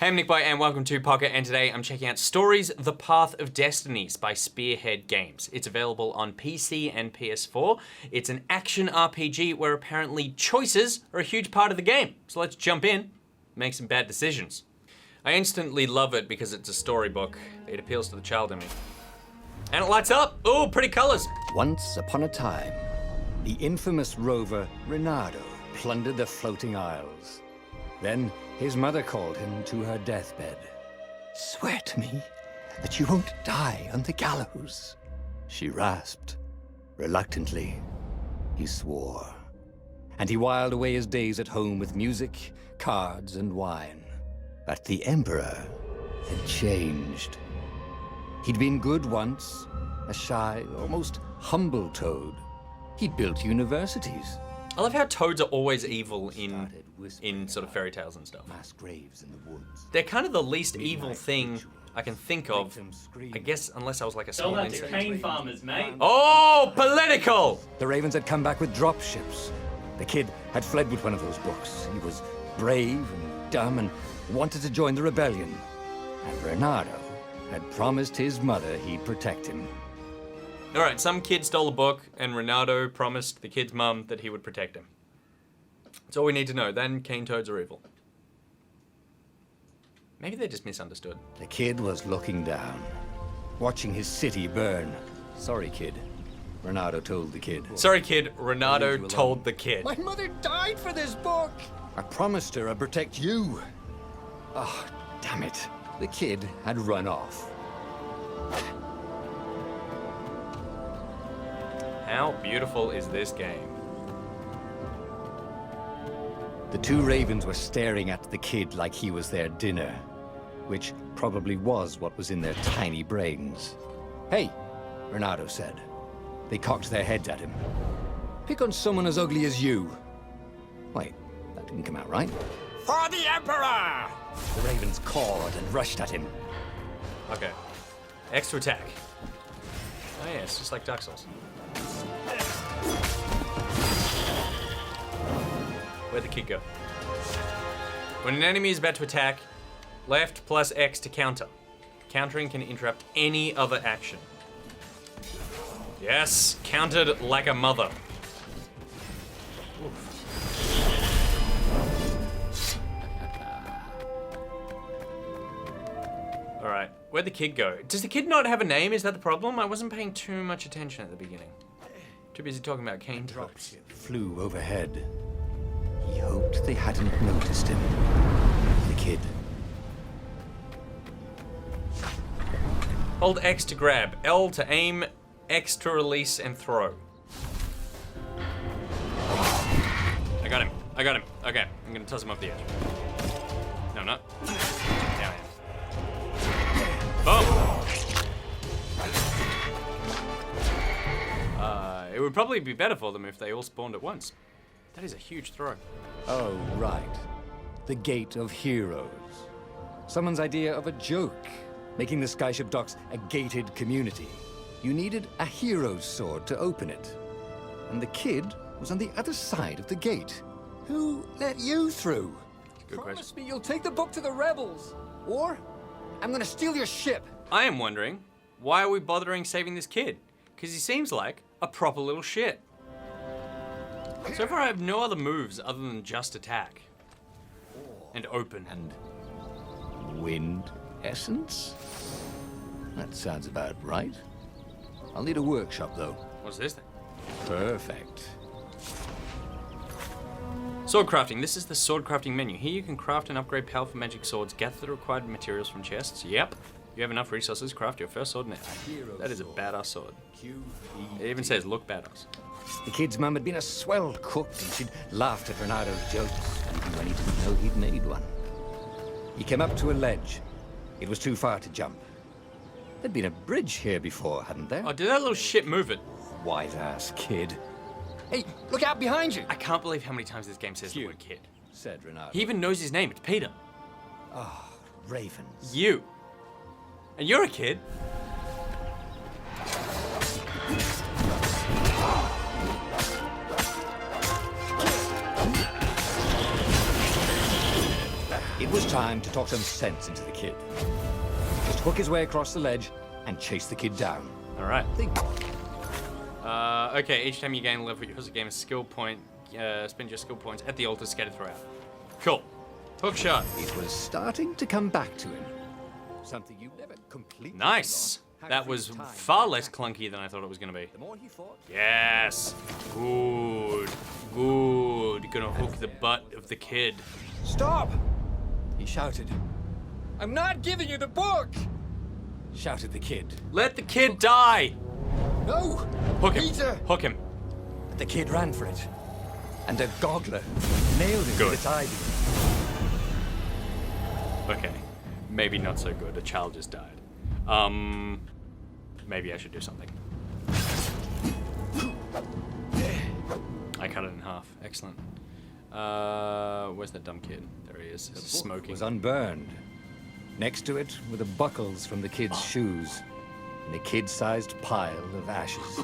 Hey, I'm NichBoy and welcome to Pocket, and today I'm checking out Stories The Path of Destinies by Spearhead Games. It's available on PC and PS4. It's an action RPG where apparently choices are a huge part of the game. So let's jump in, make some bad decisions. I instantly love it because it's a storybook. It appeals to the child in me. And it lights up. Oh, pretty colors. Once upon a time, the infamous rover Reynardo plundered the floating isles. Then his mother called him to her deathbed. "Swear to me that you won't die on the gallows," she rasped. Reluctantly, he swore. And he whiled away his days at home with music, cards, and wine. But the Emperor had changed. He'd been good once, a shy, almost humble toad. He'd built universities. I love how toads are always evil in sort of fairy tales and stuff. Mass graves in the woods. They're kind of the least evil thing I can think of, I guess, unless I was like a small Tell that to insect. cane farmers, mate. Oh, political! The ravens had come back with dropships. The kid had fled with one of those books. He was brave and dumb and wanted to join the rebellion. And Reynardo had promised his mother he'd protect him. All right, some kid stole a book, and Reynardo promised the kid's mum that he would protect him. That's all we need to know. Then cane toads are evil. Maybe they just misunderstood. The kid was looking down, watching his city burn. "Sorry, kid," Reynardo told the kid. Sorry, kid. Reynardo told the kid. "My mother died for this book. I promised her I'd protect you." Oh, damn it. The kid had run off. How beautiful is this game? The two ravens were staring at the kid like he was their dinner, which probably was what was in their tiny brains. "Hey," Reynardo said. They cocked their heads at him. "Pick on someone as ugly as you." Wait, that didn't come out right. "For the Emperor!" The ravens cawed and rushed at him. Okay. X to attack. Oh yeah, it's just like Dark Souls. Where'd the kid go? When an enemy is about to attack, left plus X to counter. Countering can interrupt any other action. Yes, countered like a mother. Oof. All right, where'd the kid go? Does the kid not have a name? Is that the problem? I wasn't paying too much attention at the beginning. Too busy talking about cane toads. Flew overhead. He hoped they hadn't noticed him. The kid. Hold X to grab, L to aim, X to release and throw. I got him. I got him. Okay, I'm gonna toss him off the edge. No, I'm not. Yeah, I am. Boom! It would probably be better for them if they all spawned at once. That is a huge throw. Oh, right. The Gate of Heroes. Someone's idea of a joke, making the Skyship Docks a gated community. You needed a hero's sword to open it. And the kid was on the other side of the gate. Who let you through? Good Promise question. me you'll take the book to the rebels, or I'm gonna steal your ship. I am wondering, why are we bothering saving this kid? Because he seems like a proper little shit. So far I have no other moves other than just attack. And open. And wind essence? That sounds about right. I'll need a workshop, though. What's this thing? Perfect. Sword crafting. This is the sword crafting menu. Here you can craft and upgrade powerful magic swords. Gather the required materials from chests. Yep. You have enough resources to craft your first sword now. That is a badass sword. It even says, look badass. The kid's mum had been a swell cook, and she'd laughed at Reynardo's jokes, even when he didn't know he'd made one. He came up to a ledge. It was too far to jump. There'd been a bridge here before, hadn't there? Oh, did that little shit move it? White-ass kid. Hey, look out behind you! I can't believe how many times this game says the word kid. Said Reynardo. He even knows his name. It's Peter. Oh, ravens. You. And you're a kid. It was time to talk some sense into the kid. Just hook his way across the ledge and chase the kid down. All right. Think. Okay, each time you gain a level, you use a game a skill point. Spend your skill points at the altar scattered throughout. Cool. Hook shot. It was starting to come back to him. Something you never completely Nice. forgot. That was far less clunky than I thought it was going to be. The more he fought, Yes. Good. Good. Gonna hook the butt of the kid. Stop! He shouted. I'm not giving you the book! Shouted the kid. Let the kid die. No! Hook him. Peter! Hook him. But the kid ran for it. And a goggler nailed him Good. with its ivy. Okay. Maybe not so good. A child just died. Maybe I should do something. I cut it in half. Excellent. Where's that dumb kid? There he is. The book Smoking. was unburned. Next to it were the buckles from the kid's shoes and a kid-sized pile of ashes.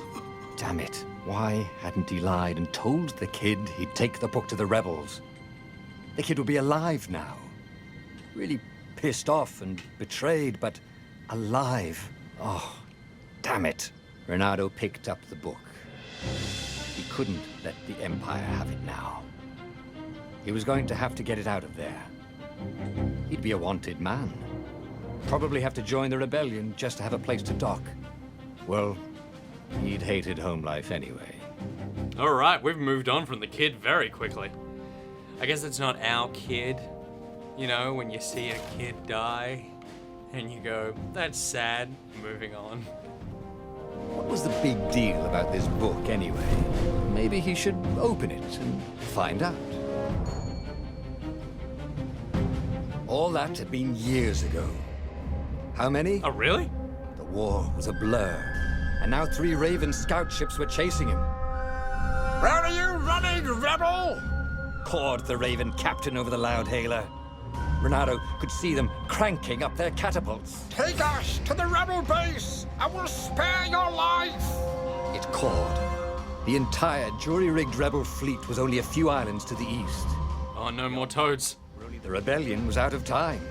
Damn it. Why hadn't he lied and told the kid he'd take the book to the rebels? The kid would be alive now. Really pissed off and betrayed, but alive. Oh, damn it. Renato picked up the book. He couldn't let the Empire have it now. He was going to have to get it out of there. He'd be a wanted man. Probably have to join the rebellion just to have a place to dock. Well, he'd hated home life anyway. All right, we've moved on from the kid very quickly. I guess it's not our kid. You know, when you see a kid die and you go, that's sad, moving on. What was the big deal about this book anyway? Maybe he should open it and find out. All that had been years ago. How many? Oh, really? The war was a blur, and now 3 Raven scout ships were chasing him. Where are you running, rebel? Cawed the Raven captain over the loud hailer. Renato could see them cranking up their catapults. Take us to the rebel base! I will spare your life! It cawed. The entire jury-rigged rebel fleet was only a few islands to the east. Oh, no more toads. The rebellion was out of time.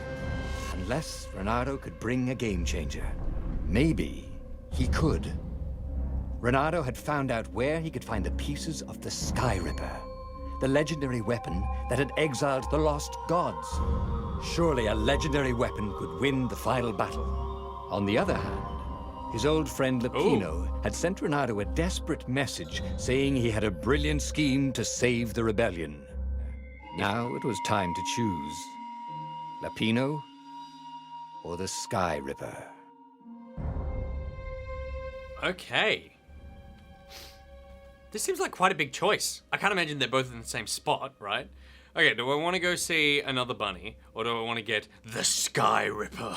Unless Renato could bring a game changer. Maybe he could. Renato had found out where he could find the pieces of the Sky Ripper, the legendary weapon that had exiled the lost gods. Surely a legendary weapon could win the final battle. On the other hand, his old friend Lapino had sent Renato a desperate message saying he had a brilliant scheme to save the rebellion. Now it was time to choose. Lapino or the Sky Ripper. Okay. This seems like quite a big choice. I can't imagine they're both in the same spot, right? Okay, do I want to go see another bunny, or do I want to get the Sky Ripper?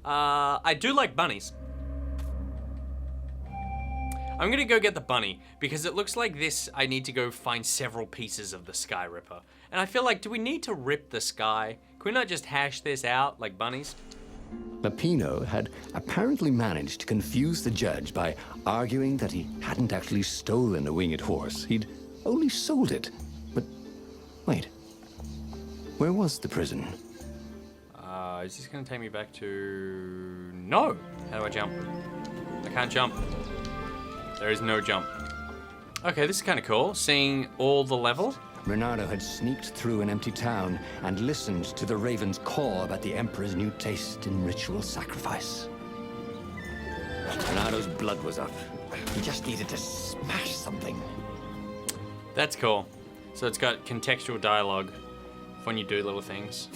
I do like bunnies. I'm gonna go get the bunny, because it looks like this, I need to go find several pieces of the Sky Ripper. And I feel like, do we need to rip the sky? Can we not just hash this out like bunnies? Lapino had apparently managed to confuse the judge by arguing that he hadn't actually stolen a winged horse. He'd only sold it. But wait, where was the prison? Is this gonna take me back to... No! How do I jump? I can't jump. There is no jump. Okay, this is kind of cool, seeing all the level. Renato had sneaked through an empty town and listened to the Raven's call about the Emperor's new taste in ritual sacrifice. Renato's blood was up. He just needed to smash something. That's cool. So it's got contextual dialogue when you do little things.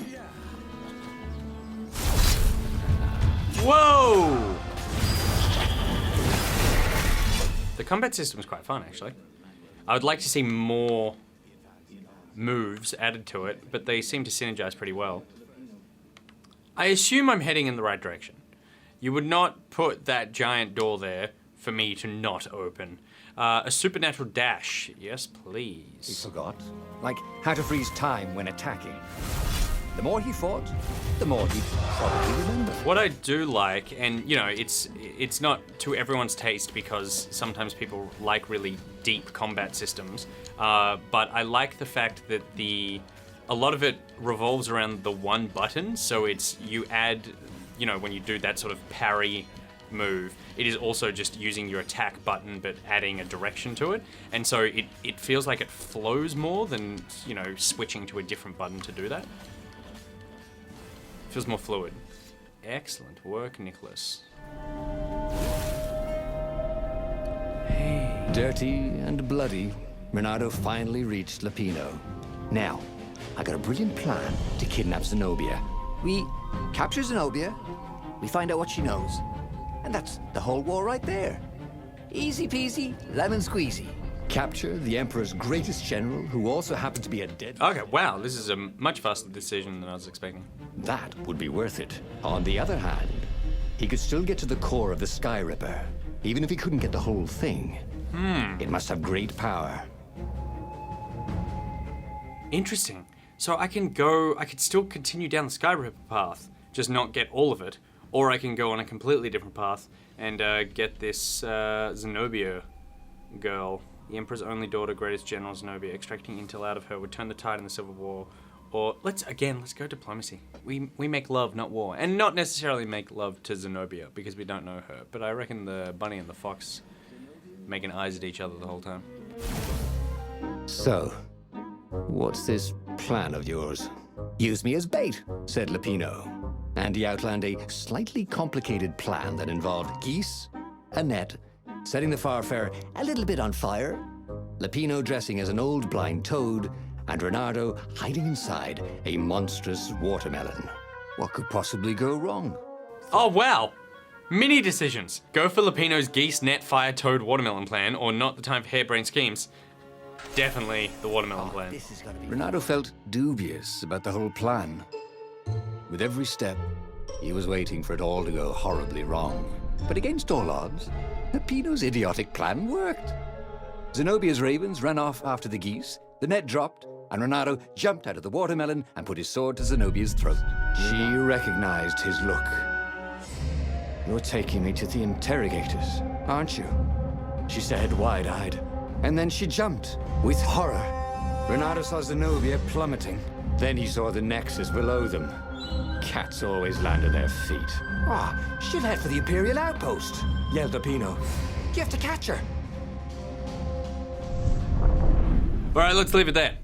Whoa! The combat system is quite fun, actually. I would like to see more moves added to it, but they seem to synergize pretty well. I assume I'm heading in the right direction. You would not put that giant door there for me to not open. A supernatural dash. Yes, He please. forgot. Like how to freeze time when attacking. The more he fought, the more he'd probably remember. What I do like, and you know, it's not to everyone's taste because sometimes people like really deep combat systems, but I like the fact that the a lot of it revolves around the one button. So it's, you add, you know, when you do that sort of parry move, it is also just using your attack button but adding a direction to it, and so it feels like it flows more than, you know, switching to a different button to do that. It feels more fluid. Excellent work, Nicholas. Hey. Dirty and bloody, Renato finally reached Lapino. Now, I got a brilliant plan to kidnap Zenobia. We capture Zenobia, we find out what she knows, and that's the whole war right there. Easy peasy, lemon squeezy. Capture the Emperor's greatest general, who also happened to be a dead... Okay, wow, this is a much faster decision than I was expecting. That would be worth it. On the other hand, he could still get to the core of the Sky Ripper, even if he couldn't get the whole thing. It must have great power. Interesting. So I could still continue down the Sky Ripper path, just not get all of it, or I can go on a completely different path and get this Zenobia girl. The Emperor's only daughter, greatest general Zenobia. Extracting intel out of her would turn the tide in the Civil War. Or let's go diplomacy. We make love, not war. And not necessarily make love to Zenobia, because we don't know her. But I reckon the bunny and the fox making eyes at each other the whole time. So, what's this plan of yours? Use me as bait. Said Lapino. And he outlined a slightly complicated plan that involved geese, a net, setting the Farfarer a little bit on fire, Lapino dressing as an old blind toad, and Renato hiding inside a monstrous watermelon. What could possibly go wrong? Oh wow! Mini decisions. Go for Lapino's geese, net, fire, toad, watermelon plan, or not the time for harebrained schemes. Definitely the watermelon plan. This is gonna be... Renato felt dubious about the whole plan. With every step, he was waiting for it all to go horribly wrong. But against all odds, Lapino's idiotic plan worked. Zenobia's ravens ran off after the geese, the net dropped, and Renato jumped out of the watermelon and put his sword to Zenobia's throat. She recognized his look. You're taking me to the interrogators, aren't you? She said, wide-eyed. And then she jumped, with horror. Renato saw Zenobia plummeting. Then he saw the nexus below them. Cats always land on their feet. Ah, she'll head for the Imperial outpost, Yelled Lapino. You have to catch her. All right, let's leave it there.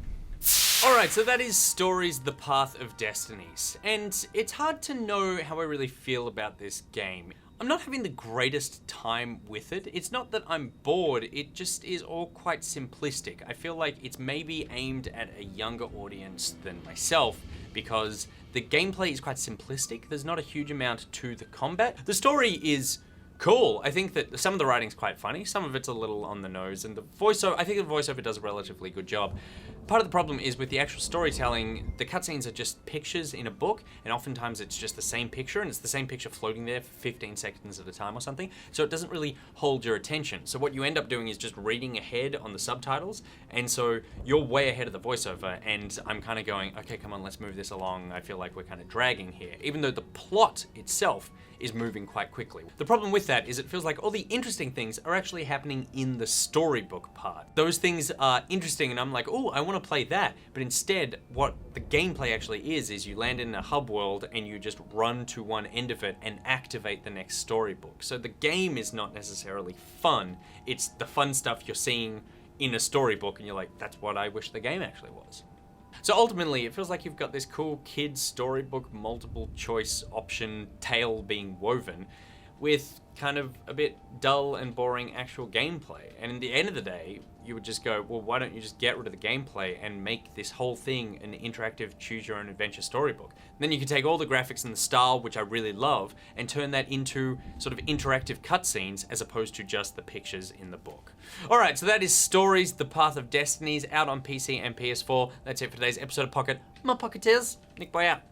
All right, so that is Stories: The Path of Destinies. And it's hard to know how I really feel about this game. I'm not having the greatest time with it. It's not that I'm bored, it just is all quite simplistic. I feel like it's maybe aimed at a younger audience than myself because the gameplay is quite simplistic. There's not a huge amount to the combat. The story is cool. I think that some of the writing's quite funny, some of it's a little on the nose, and the voiceover, I think the voiceover does a relatively good job. Part of the problem is with the actual storytelling, the cutscenes are just pictures in a book, and oftentimes it's just the same picture, and it's the same picture floating there for 15 seconds at a time or something, so it doesn't really hold your attention. So what you end up doing is just reading ahead on the subtitles, and so you're way ahead of the voiceover, and I'm kind of going, okay, come on, let's move this along. I feel like we're kind of dragging here, even though the plot itself is moving quite quickly. The problem with that is it feels like all the interesting things are actually happening in the storybook part. Those things are interesting and I'm like, oh, I want to play that. But instead, what the gameplay actually is you land in a hub world and you just run to one end of it and activate the next storybook. So the game is not necessarily fun. It's the fun stuff you're seeing in a storybook and you're like, that's what I wish the game actually was. So ultimately, it feels like you've got this cool kids storybook multiple choice option tale being woven with kind of a bit dull and boring actual gameplay. And in the end of the day, you would just go, well, why don't you just get rid of the gameplay and make this whole thing an interactive choose your own adventure storybook? Then you can take all the graphics and the style, which I really love, and turn that into sort of interactive cutscenes as opposed to just the pictures in the book. All right, so that is Stories: The Path of Destinies out on PC and PS4. That's it for today's episode of Pocket. My Pocketeers, NichBoy out.